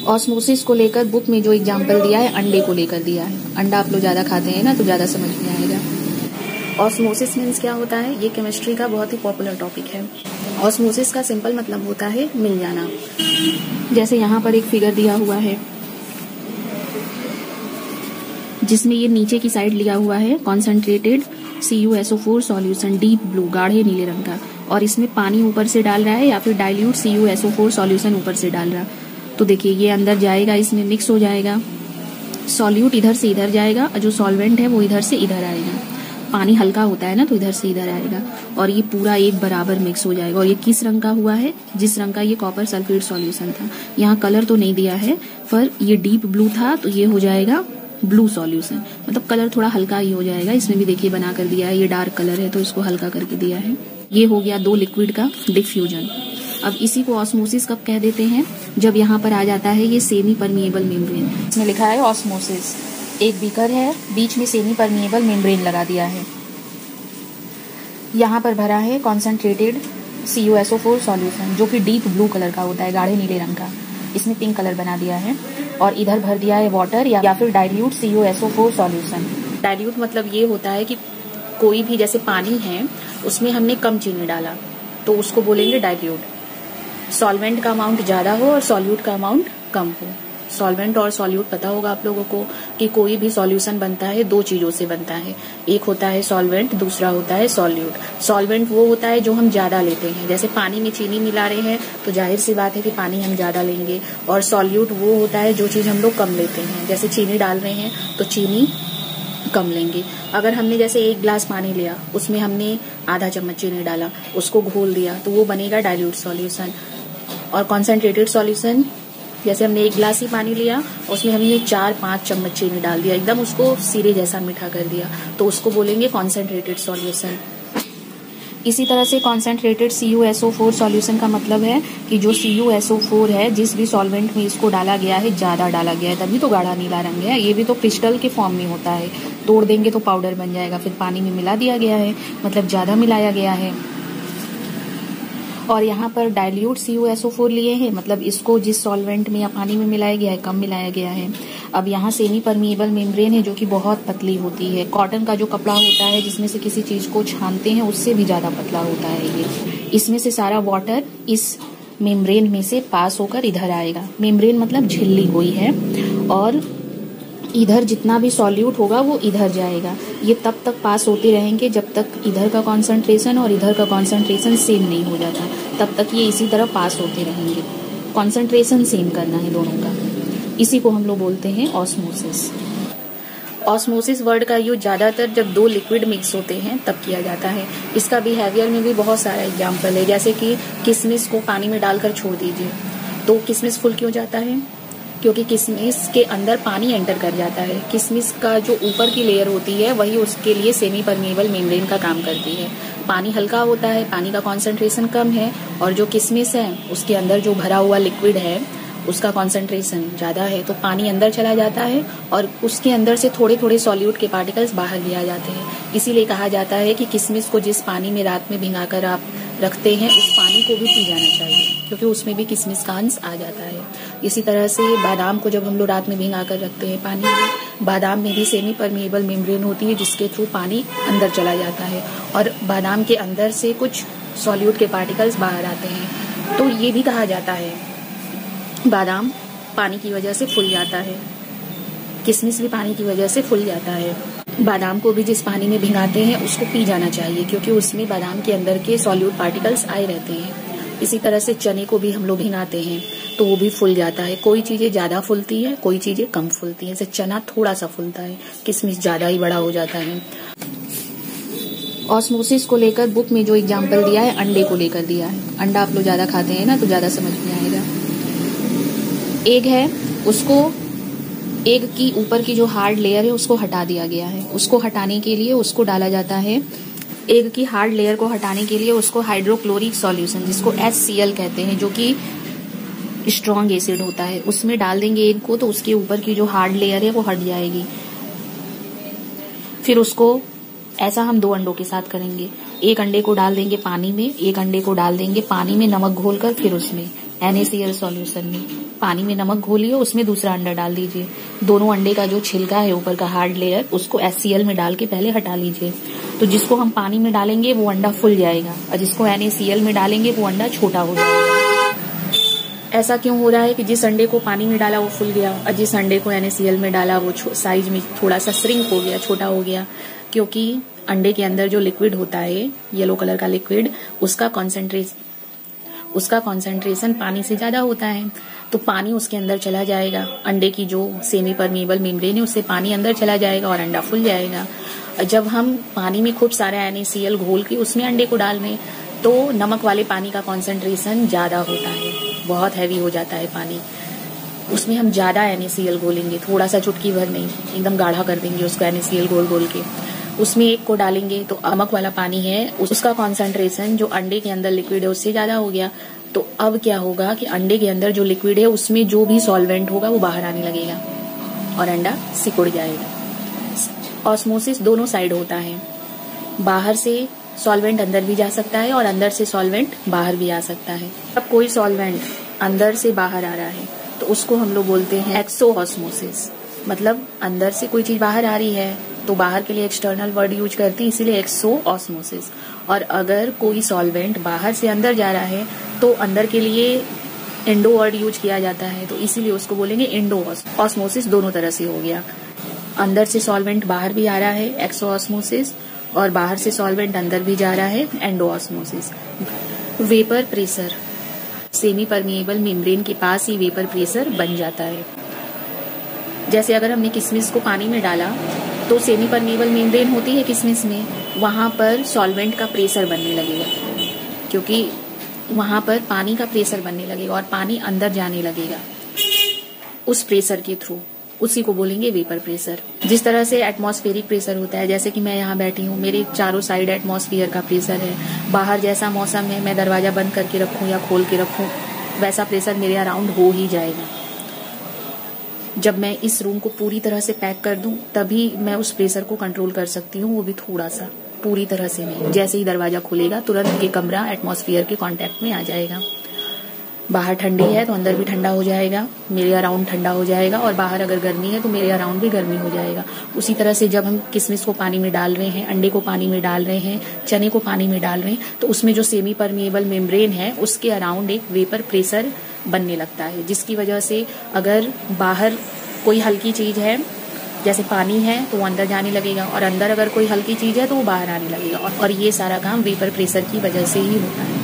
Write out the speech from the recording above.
Osmosis को लेकर book में जो एग्जाम्पल दिया है अंडे को लेकर दिया है। अंडा आप लोग ज्यादा खाते हैं ना, तो ज्यादा समझ में आएगा। ऑस्मोसिस मीन्स क्या होता है, ये केमिस्ट्री का बहुत ही पॉपुलर टॉपिक है। ऑस्मोसिस का सिंपल मतलब होता है मिल जाना। जैसे यहाँ पर एक फिगर दिया हुआ है जिसमें ये नीचे की साइड लिया हुआ है concentrated CuSO4 solution deep blue गाढ़े नीले रंग का, और इसमें पानी ऊपर से डाल रहा है या फिर डाइल्यूट CuSO4 सॉल्यूशन ऊपर से डाल रहा। तो देखिए ये अंदर जाएगा, इसमें मिक्स हो जाएगा, सॉल्यूट इधर से इधर जाएगा और जो सॉल्वेंट है वो इधर से इधर आएगा। पानी हल्का होता है ना, तो इधर से इधर आएगा और ये पूरा एक बराबर मिक्स हो जाएगा। और ये किस रंग का हुआ है, जिस रंग का ये कॉपर सल्फेट सॉल्यूशन था। यहाँ कलर तो नहीं दिया है, पर ये डीप ब्लू था तो ये हो जाएगा ब्लू सॉल्यूशन, मतलब कलर थोड़ा हल्का ही हो जाएगा। इसमें भी देखिए बना कर दिया है, ये डार्क कलर है तो इसको हल्का करके दिया है। ये हो गया दो लिक्विड का डिफ्यूजन। अब इसी को ऑस्मोसिस कब कह देते हैं, जब यहाँ पर आ जाता है ये सेमी परमिएबल मेम्ब्रेन। इसमें लिखा है ऑस्मोसिस। एक बीकर है, बीच में सेमी परमिएबल मेम्ब्रेन लगा दिया है, यहाँ पर भरा है कॉन्सेंट्रेटेड CuSO4 सॉल्यूशन जो कि डीप ब्लू कलर का होता है, गाढ़े नीले रंग का। इसमें पिंक कलर बना दिया है और इधर भर दिया है वाटर या फिर डाइल्यूट CuSO4 सॉल्यूशन। डाइल्यूट मतलब ये होता है कि कोई भी जैसे पानी है उसमें हमने कम चीनी डाला तो उसको बोलेंगे डाइल्यूट। सॉल्वेंट का अमाउंट ज्यादा हो और सॉल्यूट का अमाउंट कम हो। सॉल्वेंट और सॉल्यूट पता होगा आप लोगों को कि कोई भी सॉल्यूशन बनता है दो चीजों से बनता है, एक होता है सॉल्वेंट, दूसरा होता है सॉल्यूट। सॉल्वेंट वो होता है जो हम ज्यादा लेते हैं, जैसे पानी में चीनी मिला रहे हैं तो जाहिर सी बात है कि पानी हम ज्यादा लेंगे। और सॉल्यूट वो होता है जो चीज हम लोग कम लेते हैं, जैसे चीनी डाल रहे हैं तो चीनी कम लेंगे। अगर हमने जैसे एक ग्लास पानी लिया, उसमें हमने आधा चम्मच चीनी डाला, उसको घोल दिया तो वो बनेगा डाइल्यूट सॉल्यूशन। और कॉन्सेंट्रेटेड सॉल्यूशन जैसे हमने एक गिलास ही पानी लिया, उसमें हमने 4-5 चम्मच चीनी डाल दिया, एकदम उसको सीरे जैसा मीठा कर दिया, तो उसको बोलेंगे कॉन्सेंट्रेटेड सॉल्यूशन। इसी तरह से कॉन्सेंट्रेटेड CuSO4 सॉल्यूशन का मतलब है कि जो CuSO4 है जिस भी सॉल्वेंट में इसको डाला गया है ज्यादा डाला गया है, तभी तो गाढ़ा नीला रंग है। ये भी तो क्रिस्टल के फॉर्म में होता है, तोड़ देंगे तो पाउडर बन जाएगा, फिर पानी में मिला दिया गया है, मतलब ज्यादा मिलाया गया है। और यहाँ पर डाइल्यूट CuSO4 लिए हैं, मतलब इसको जिस सॉल्वेंट में या पानी में मिलाया गया है कम मिलाया गया है। अब यहाँ सेमी परमिएबल मेम्ब्रेन है जो कि बहुत पतली होती है। कॉटन का जो कपड़ा होता है जिसमें से किसी चीज को छानते हैं उससे भी ज्यादा पतला होता है ये। इसमें से सारा वाटर इस मेम्ब्रेन में से पास होकर इधर आएगा। मेम्ब्रेन मतलब झिल्ली कोई है, और इधर जितना भी सॉल्यूट होगा वो इधर जाएगा। ये तब तक पास होते रहेंगे जब तक इधर का कॉन्सेंट्रेशन और इधर का कॉन्सेंट्रेशन सेम नहीं हो जाता, तब तक ये इसी तरह पास होते रहेंगे। कॉन्सेंट्रेशन सेम करना है दोनों का, इसी को हम लोग बोलते हैं ऑस्मोसिस। ऑस्मोसिस वर्ड का यूज ज्यादातर जब दो लिक्विड मिक्स होते हैं तब किया जाता है। इसका बिहेवियर में भी बहुत सारा एग्जाम्पल है, जैसे कि किशमिश को पानी में डालकर छोड़ दीजिए तो किशमिश फुल क्यों जाता है, क्योंकि किशमिश के अंदर पानी एंटर कर जाता है। किशमिश का जो ऊपर की लेयर होती है वही उसके लिए सेमी परमिएबल मेम्ब्रेन का काम करती है। पानी हल्का होता है, पानी का कॉन्सेंट्रेशन कम है, और जो किशमिश है उसके अंदर जो भरा हुआ लिक्विड है उसका कॉन्सेंट्रेशन ज्यादा है, तो पानी अंदर चला जाता है और उसके अंदर से थोड़े थोड़े सॉल्यूट के पार्टिकल्स बाहर लिया जाते हैं। इसीलिए कहा जाता है कि किशमिश को जिस पानी में रात में भिंगाकर आप रखते हैं उस पानी को भी पी जाना चाहिए, क्योंकि उसमें भी किशमिश का अंश आ जाता है। इसी तरह से बादाम को जब हम लोग रात में भिंगा कर रखते हैं पानी में, बादाम में भी सेमी परमिएबल मेम्ब्रेन होती है जिसके थ्रू पानी अंदर चला जाता है और बादाम के अंदर से कुछ सॉल्यूट के पार्टिकल्स बाहर आते हैं। तो ये भी कहा जाता है बादाम पानी की वजह से फूल जाता है, किशमिश भी पानी की वजह से फूल जाता है। बादाम को भी जिस पानी में भिंगाते हैं उसको पी जाना चाहिए, क्योंकि उसमें बादाम के अंदर के सॉल्यूट पार्टिकल्स आए रहते हैं। इसी तरह से चने को भी हम लोग भिंगाते हैं तो वो भी फूल जाता है। कोई चीजें ज्यादा फूलती है, कोई चीजें कम फूलती है। जैसे चना थोड़ा सा फूलता है, किशमिश ज्यादा ही बड़ा हो जाता है। ऑस्मोसिस को लेकर बुक में जो एग्जाम्पल दिया है अंडे को लेकर दिया है। अंडा आप लोग ज्यादा खाते हैं ना, तो ज्यादा समझ में आएगा। एग है, उसको एग की ऊपर की जो हार्ड लेयर है उसको हटा दिया गया है। उसको हटाने के लिए उसको डाला जाता है, एग की हार्ड लेयर को हटाने के लिए उसको हाइड्रोक्लोरिक सॉल्यूशन जिसको HCl कहते हैं, जो कि स्ट्रॉन्ग एसिड होता है, उसमें डाल देंगे एग को तो उसके ऊपर की जो हार्ड लेयर है वो हट जाएगी। फिर उसको ऐसा हम 2 अंडों के साथ करेंगे। एक अंडे को डाल देंगे पानी में, एक अंडे को डाल देंगे पानी में नमक घोलकर, फिर उसमें NaCl सॉल्यूशन में पानी में नमक घोलिए, उसमें दूसरा अंडा डाल दीजिए। दोनों अंडे का जो छिलका है ऊपर का हार्ड लेयर, उसको HCl में डाल के पहले हटा लीजिए। तो जिसको हम पानी में डालेंगे वो अंडा फूल जाएगा, और जिसको NaCl में डालेंगे वो अंडा छोटा हो जाएगा। ऐसा क्यों हो रहा है कि जिस अंडे को पानी में डाला वो फूल गया, और जिस अंडे को NaCl में डाला वो साइज में थोड़ा सा श्रिंक हो गया, छोटा हो गया? क्योंकि अंडे के अंदर जो लिक्विड होता है, येलो कलर का लिक्विड, उसका कॉन्सेंट्रेशन पानी से ज्यादा होता है, तो पानी उसके अंदर चला जाएगा। अंडे की जो सेमी परमिएबल मेम्ब्रेन है उससे पानी अंदर चला जाएगा और अंडा फूल जाएगा। जब हम पानी में खूब सारा NaCl घोल के उसमें अंडे को डाल रहे तो नमक वाले पानी का कॉन्सेंट्रेशन ज्यादा होता है, बहुत हैवी हो जाता है पानी। उसमें हम ज्यादा NaCl घोलेंगे, थोड़ा सा चुटकी भर नहीं, एकदम गाढ़ा कर देंगे उसको NaCl घोल के। उसमें एक को डालेंगे तो नमक वाला पानी है, उसका कॉन्सेंट्रेशन जो अंडे के अंदर लिक्विड है उससे ज्यादा हो गया। तो अब क्या होगा कि अंडे के अंदर जो लिक्विड है उसमें जो भी सॉल्वेंट होगा वो बाहर आने लगेगा और अंडा सिकुड़ जाएगा। ऑस्मोसिस दोनों साइड होता है, बाहर से सॉल्वेंट अंदर भी जा सकता है और अंदर से सॉल्वेंट बाहर भी आ सकता है। अब कोई सॉल्वेंट अंदर से बाहर आ रहा है तो उसको हम लोग बोलते हैं एक्सोऑस्मोसिस। मतलब अंदर से कोई चीज बाहर आ रही है तो बाहर के लिए एक्सटर्नल वर्ड यूज करते हैं, इसीलिए एक्सोऑस्मोसिस। और अगर कोई सॉल्वेंट बाहर से अंदर जा रहा है तो अंदर के लिए एंडो वर्ड यूज किया जाता है, तो इसीलिए उसको बोलेंगे एंडोऑस्मोसिस। दोनों तरह से हो गया, अंदर से सॉल्वेंट बाहर भी आ रहा है एक्सोऑस्मोसिस, और बाहर से सॉल्वेंट अंदर भी जा रहा है endosmosis. Vapour pressure, semi permeable membrane के पास ही वेपर प्रेशर बन जाता है। जैसे अगर हमने किशमिश को पानी में डाला तो सेमी परमिएबल मेम्ब्रेन होती है किशमिश में, वहां पर सॉल्वेंट का प्रेशर बनने लगेगा, क्योंकि वहां पर पानी का प्रेशर बनने लगेगा और पानी अंदर जाने लगेगा उस प्रेशर के थ्रू, उसी को बोलेंगे वेपर प्रेशर। जिस तरह से एटमॉस्फेरिक प्रेशर होता है, जैसे कि मैं यहाँ बैठी हूँ, मेरे चारों साइड एटमॉस्फेयर का प्रेशर है, बाहर जैसा मौसम है मैं दरवाजा बंद करके रखूँ या खोल के रखूँ वैसा प्रेशर मेरे अराउंड हो ही जाएगा। जब मैं इस रूम को पूरी तरह से पैक कर दूं तभी मैं उस प्रेशर को कंट्रोल कर सकती हूँ, वो भी थोड़ा सा, पूरी तरह से नहीं। जैसे ही दरवाजा खुलेगा तुरंत ये कमरा एटमॉस्फेयर के कांटेक्ट में आ जाएगा। बाहर ठंडी है तो अंदर भी ठंडा हो जाएगा, मेरे अराउंड ठंडा हो जाएगा, और बाहर अगर गर्मी है तो मेरे अराउंड भी गर्मी हो जाएगा। उसी तरह से जब हम किशमिश को पानी में डाल रहे हैं, अंडे को पानी में डाल रहे हैं, चने को पानी में डाल रहे हैं, तो उसमें जो सेमी परमिएबल मेम्ब्रेन है उसके अराउंड एक वेपर प्रेशर बनने लगता है, जिसकी वजह से अगर बाहर कोई हल्की चीज है जैसे पानी है तो वो अंदर जाने लगेगा, और अंदर अगर कोई हल्की चीज है तो वो बाहर आने लगेगा, और ये सारा काम वेपर प्रेशर की वजह से ही होता है।